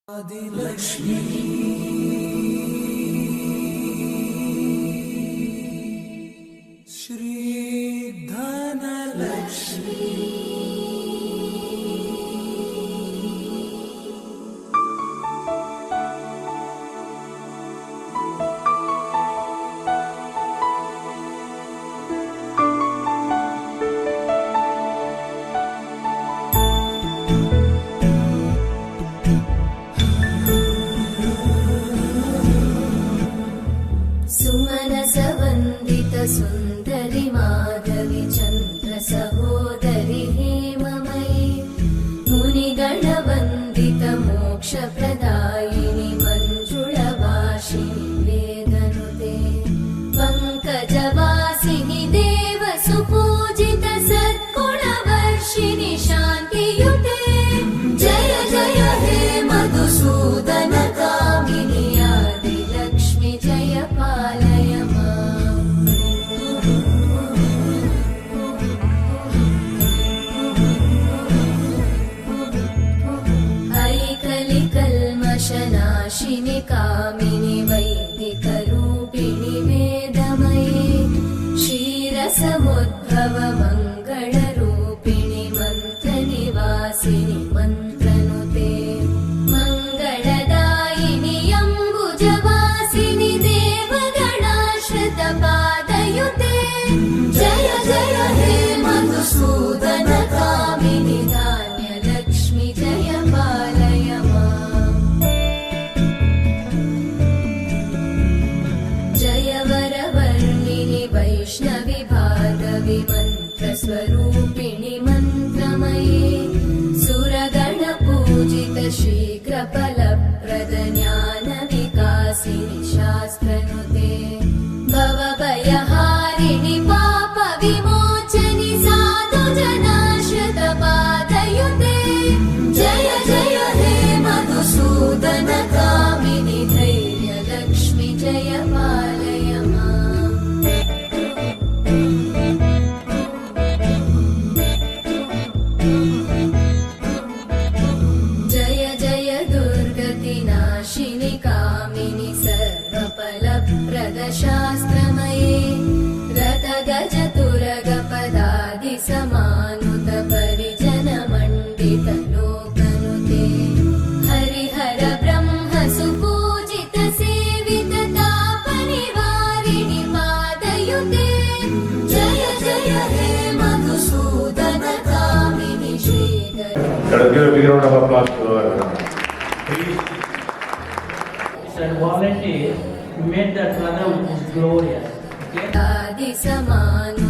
आदिलक्ष्मी श्री धनलक्ष्मी सुमनसवन्दित सुन्दरि माधवि चन्द्र सहोदरि हेममयि मुनिगणवन्दित मोक्षप्रदायिनि मञ्जुळभाषिणि वेदनुते पङ्कजवासिनि देवसुपूजित सद्गुणवर्षिणि शान्तियुते जय जय हे मधुसूदन कामिनि आदिलक्ष्मि जय पालय नाशिनि कामिनि वैदिकरूपिणि वेदमये क्षीरसमुद्भव मङ्गलरूपिणि मन्त्रनिवासिनि मन्त्रनुते मङ्गलदायिनि अम्बुजवासिनि देवगणाश्रित पादयुते जय जय हे मधुसूदन कामिनि धान्यलक्ष्मि जय पालय वरवर्णिनि वैष्णवि भार्गवि मन्त्रस्वरूपिणि मन्त्रमये सुरगणपूजित शीघ्रफलप्रद ज्ञानविकासिनि शास्त्रनुते भवभयहारिणि पापविमोचनि साधुजनाश्रित पादयुते जय जय हे मधुसूदन कामिनि धैर्यलक्ष्मि जय पालय जय जय दुर्गतिनाशिनि कामिनि सर्वफलप्रद शास्त्रमये रथगजतुरगपदादि समानुत परिजन मण्डित लोकनुते हरिहर ब्रह्म सुपूजित सेवित तापनिवारिणि पादयुते जय जय हे मधुसूदन कामिनि Sridhar. Can I give a big round of applause to our and volunteers made that rhythm glorious. Okay? आदि समानु